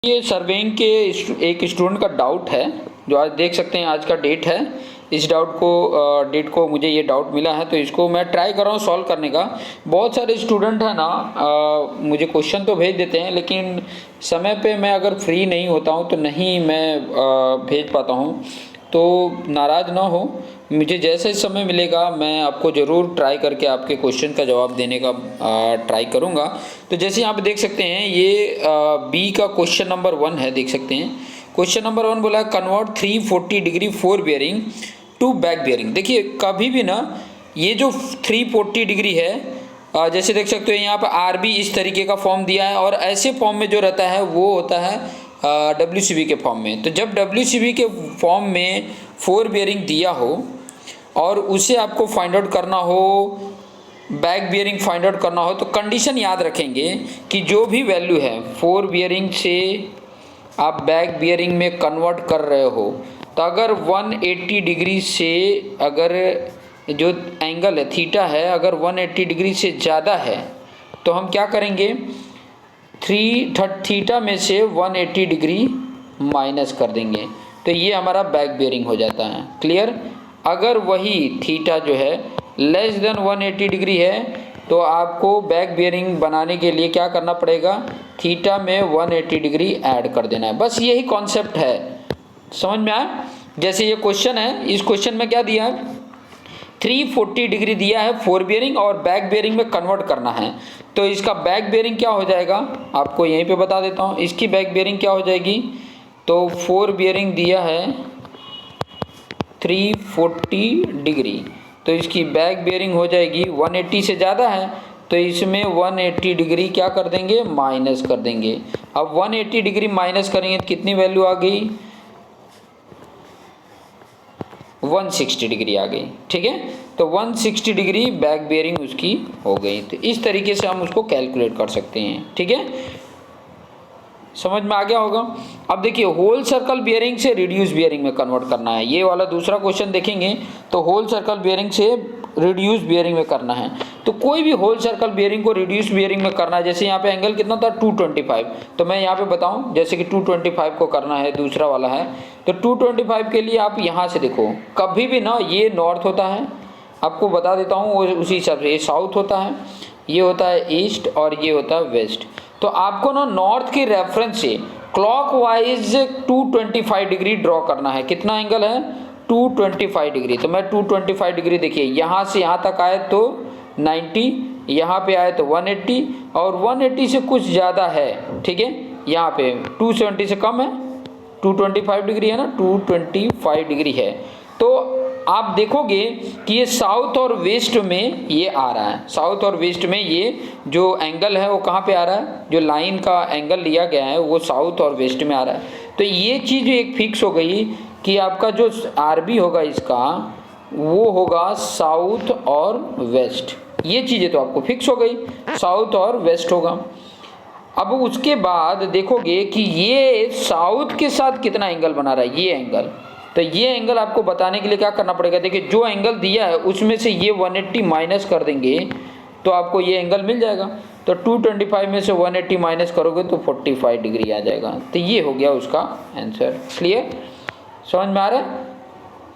ये सर्वेइंग के एक स्टूडेंट का डाउट है जो आज देख सकते हैं, आज का डेट है। इस डेट को मुझे ये डाउट मिला है, तो इसको मैं ट्राई कर रहा हूँ सॉल्व करने का। बहुत सारे स्टूडेंट हैं ना, मुझे क्वेश्चन तो भेज देते हैं, लेकिन समय पे मैं अगर फ्री नहीं होता हूँ तो नहीं मैं भेज पाता हूँ। तो नाराज़ ना हो, मुझे जैसे समय मिलेगा मैं आपको ज़रूर ट्राई करके आपके क्वेश्चन का जवाब देने का ट्राई करूँगा। तो जैसे यहाँ पे देख सकते हैं, ये बी का क्वेश्चन नंबर 1 है। देख सकते हैं क्वेश्चन नंबर 1 बोला है convert 340 degree fore bearing to back bearing. देखिए कभी भी ना ये जो 340 डिग्री है, जैसे देख सकते हो यहाँ पर आर बी इस तरीके का फॉर्म दिया है, और ऐसे फॉर्म में जो रहता है वो होता है WCB के फॉर्म में। तो जब WCB के फॉर्म में फोर बियरिंग दिया हो और उसे आपको फाइंड आउट करना हो, बैक बियरिंग फाइंड आउट करना हो, तो कंडीशन याद रखेंगे कि जो भी वैल्यू है फोर बियरिंग से आप बैक बियरिंग में कन्वर्ट कर रहे हो, तो अगर 180 डिग्री से अगर जो एंगल है थीटा है, अगर 180 डिग्री से ज़्यादा है तो हम क्या करेंगे, थीटा में से 180 डिग्री माइनस कर देंगे, तो ये हमारा बैक बियरिंग हो जाता है। क्लियर। अगर वही थीटा जो है लेस देन 180 डिग्री है तो आपको बैक बियरिंग बनाने के लिए क्या करना पड़ेगा, थीटा में 180 डिग्री ऐड कर देना है। बस यही कॉन्सेप्ट है, समझ में आया। जैसे ये क्वेश्चन है, इस क्वेश्चन में क्या दिया है, 340 डिग्री दिया है फोर बियरिंग और बैक बियरिंग में कन्वर्ट करना है। तो इसका बैक बियरिंग क्या हो जाएगा, आपको यहीं पे बता देता हूँ। इसकी बैक बियरिंग क्या हो जाएगी, तो फोर बियरिंग दिया है 340 डिग्री, तो इसकी बैक बियरिंग हो जाएगी 180 से ज़्यादा है, तो इसमें 180 डिग्री क्या कर देंगे, माइनस कर देंगे। अब 180 डिग्री माइनस करेंगे तो कितनी वैल्यू आ गई, 160 डिग्री आ गई। ठीक है, तो 160 डिग्री बैक बियरिंग उसकी हो गई। तो इस तरीके से हम उसको कैलकुलेट कर सकते हैं। ठीक है, समझ में आ गया होगा। अब देखिए होल सर्कल बियरिंग से रिड्यूस बियरिंग में कन्वर्ट करना है। ये वाला दूसरा क्वेश्चन देखेंगे तो होल सर्कल बियरिंग से रिड्यूस बियरिंग में करना है। तो कोई भी होल सर्कल बियरिंग को रिड्यूस बियरिंग में करना है, जैसे यहाँ पे एंगल कितना था 225, तो मैं यहाँ पे बताऊँ जैसे कि 225 को करना है, दूसरा वाला है। तो 225 के लिए आप यहाँ से देखो, कभी भी ना ये नॉर्थ होता है, आपको बता देता हूँ उसी हिसाब से, ये साउथ होता है, ये होता है ईस्ट और ये होता है वेस्ट। तो आपको ना नॉर्थ के रेफरेंस से क्लॉकवाइज 225 डिग्री ड्रॉ करना है। कितना एंगल है, 225 डिग्री। तो मैं 225 डिग्री, देखिए यहाँ से यहाँ तक आए तो 90, यहाँ पे आए तो 180, और 180 से कुछ ज़्यादा है। ठीक है, यहाँ पे 270 से कम है, 225 डिग्री है ना, 225 डिग्री है। तो आप देखोगे कि ये साउथ और वेस्ट में ये आ रहा है, साउथ और वेस्ट में ये जो एंगल है वो कहाँ पे आ रहा है, जो लाइन का एंगल लिया गया है वो साउथ और वेस्ट में आ रहा है। तो ये चीज़ एक फिक्स हो गई कि आपका जो आरबी होगा इसका वो होगा साउथ और वेस्ट। ये चीज़ें तो आपको फिक्स हो गई, साउथ और वेस्ट होगा। अब उसके बाद देखोगे कि ये साउथ के साथ कितना एंगल बना रहा है, ये एंगल। तो ये एंगल आपको बताने के लिए क्या करना पड़ेगा, देखिए जो एंगल दिया है उसमें से ये 180 माइनस कर देंगे तो आपको ये एंगल मिल जाएगा। तो 225 में से 180 माइनस करोगे तो 45 डिग्री आ जाएगा। तो ये हो गया उसका आंसर। क्लियर, समझ में आ रहा है।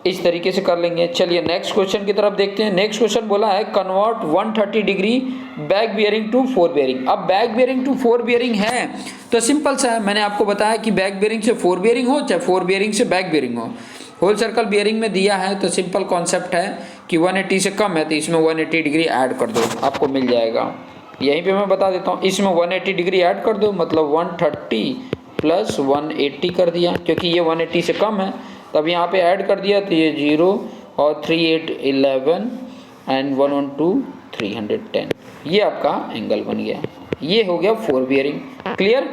इस तरीके से कर लेंगे। चलिए नेक्स्ट क्वेश्चन की तरफ देखते हैं। नेक्स्ट क्वेश्चन बोला है convert 130 degree back bearing to fore bearing. अब back bearing to fore bearing है तो सिंपल सा है, मैंने आपको बताया कि बैक बियरिंग से फोर बियरिंग हो चाहे फोर बियरिंग से बैक बियरिंग हो। होल सर्कल बियरिंग में दिया है तो सिंपल कॉन्सेप्ट है कि 180 से कम है तो इसमें 180 डिग्री ऐड कर दो, आपको मिल जाएगा। यहीं पे मैं बता देता हूँ, इसमें 180 डिग्री ऐड कर दो, मतलब 130 प्लस 180 कर दिया, क्योंकि ये 180 से कम है। तब यहाँ पे ऐड कर दिया तो ये 0 और 3 8 11 एंड 112 310, ये आपका एंगल बन गया। ये हो गया फोर बियरिंग। क्लियर।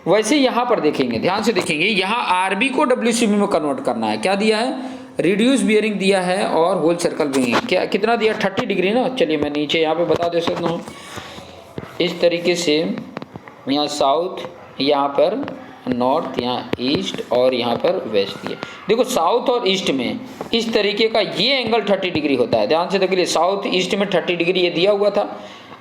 वैसे यहाँ पर देखेंगे, ध्यान से देखेंगे, यहाँ आरबी को WCB में कन्वर्ट करना है। क्या दिया है, रिड्यूस बियरिंग दिया है और होल सर्कल बियरिंग क्या कितना दिया, 30 डिग्री ना। चलिए मैं नीचे यहाँ पे बता दे सकता हूँ इस तरीके से, यहाँ साउथ, यहाँ पर नॉर्थ, यहाँ ईस्ट और यहाँ पर वेस्ट दिए। देखो साउथ और ईस्ट में इस तरीके का ये एंगल 30 डिग्री होता है। ध्यान से देखिए, साउथ ईस्ट में 30 डिग्री ये दिया हुआ था।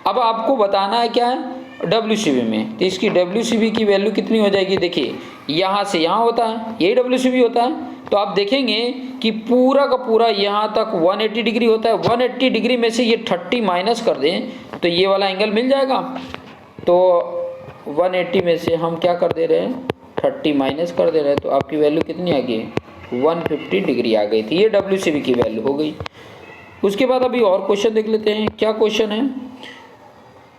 अब आपको बताना है क्या है, WCB में, तो इसकी WCB की वैल्यू कितनी हो जाएगी, देखिए यहाँ से यहाँ होता है, यही WCB होता है, तो आप देखेंगे कि पूरा का पूरा यहाँ तक 180 डिग्री होता है। 180 डिग्री में से ये 30 माइनस कर दें तो ये वाला एंगल मिल जाएगा। तो 180 में से हम क्या कर दे रहे हैं, 30 माइनस कर दे रहे हैं, तो आपकी वैल्यू कितनी आ गई, 150 डिग्री आ गई थी। ये WCB की वैल्यू हो गई। उसके बाद अभी और क्वेश्चन देख लेते हैं। क्या क्वेश्चन है,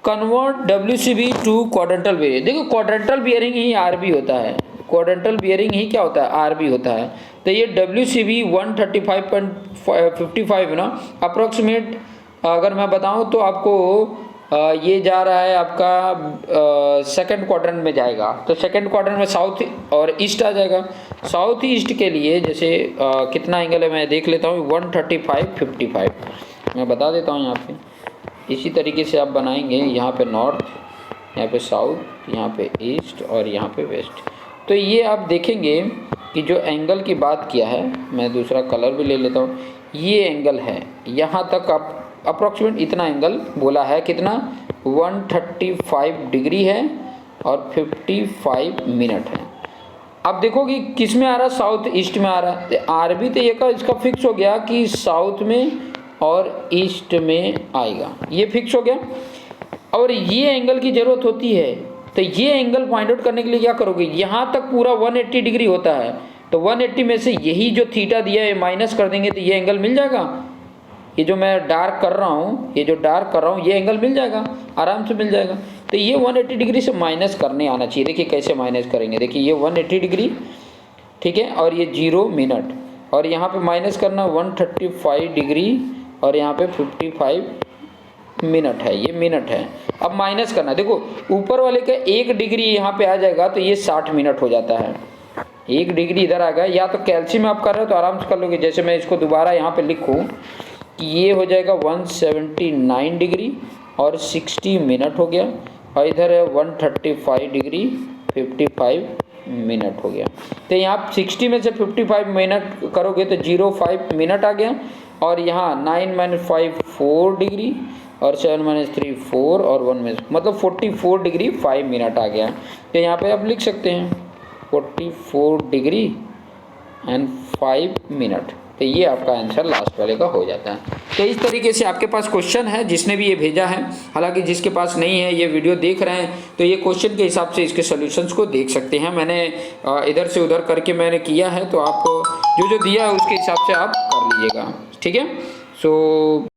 convert WCB to quadrantal bearing. देखो क्वाड्रेंटल बियरिंग ही RB होता है, क्वाड्रेंटल बियरिंग ही क्या होता है, RB होता है। तो ये WCB 135.55 है ना, अप्रोक्सीमेट अगर मैं बताऊं तो आपको ये जा रहा है आपका सेकंड क्वाड्रेंट में जाएगा। तो सेकंड क्वाड्रेंट में साउथ और ईस्ट आ जाएगा। साउथ ईस्ट के लिए जैसे कितना एंगल है मैं देख लेता हूँ, 135.55 मैं बता देता हूँ यहाँ पे। इसी तरीके से आप बनाएंगे, यहाँ पे नॉर्थ, यहाँ पे साउथ, यहाँ पे ईस्ट और यहाँ पे वेस्ट। तो ये आप देखेंगे कि जो एंगल की बात किया है, मैं दूसरा कलर भी ले लेता हूँ, ये एंगल है यहाँ तक आप अप्रॉक्सीमेट इतना एंगल बोला है, कितना 135 डिग्री है और 55 मिनट है। अब देखो कि किस में आ रहा है, साउथ ईस्ट में आ रहा है। तो RB तो ये का इसका फिक्स हो गया कि साउथ में और ईस्ट में आएगा, ये फिक्स हो गया। और ये एंगल की ज़रूरत होती है, तो ये एंगल फाइंड आउट करने के लिए क्या करोगे, यहाँ तक पूरा 180 डिग्री होता है, तो 180 में से यही जो थीटा दिया है माइनस कर देंगे तो ये एंगल मिल जाएगा। ये जो मैं डार्क कर रहा हूँ, ये जो डार्क कर रहा हूँ, ये एंगल मिल जाएगा, आराम से मिल जाएगा। तो ये 180 डिग्री से माइनस करने आना चाहिए। देखिए कैसे माइनस करेंगे, देखिए ये 180 डिग्री, ठीक है, और ये 0 मिनट, और यहाँ पे माइनस करना 135 डिग्री और यहाँ पे 55 मिनट है, ये मिनट है। अब माइनस करना, देखो ऊपर वाले का 1 डिग्री यहाँ पे आ जाएगा तो ये 60 मिनट हो जाता है। 1 डिग्री इधर आ गया, या तो कैल्शियम आप कर रहे हो तो आराम से कर लोगे। जैसे मैं इसको दोबारा यहाँ पे लिखूँ कि ये हो जाएगा 179 डिग्री और 60 मिनट हो गया, और इधर है 135 डिग्री 55 मिनट हो गया। तो यहाँ 60 में से 55 मिनट करोगे तो 05 मिनट आ गया, और यहाँ 9 - 5 4 डिग्री और 7 - 3 4 और 1 में मतलब 44 डिग्री 5 मिनट आ गया। तो यहाँ पे आप लिख सकते हैं 44 डिग्री एंड 5 मिनट। तो ये आपका आंसर लास्ट वाले का हो जाता है। तो इस तरीके से आपके पास क्वेश्चन है जिसने भी ये भेजा है। हालांकि जिसके पास नहीं है, ये वीडियो देख रहे हैं, तो ये क्वेश्चन के हिसाब से इसके सॉल्यूशंस को देख सकते हैं। मैंने इधर से उधर करके मैंने किया है, तो आप जो जो दिया है उसके हिसाब से आप कर लीजिएगा, ठीक है। सो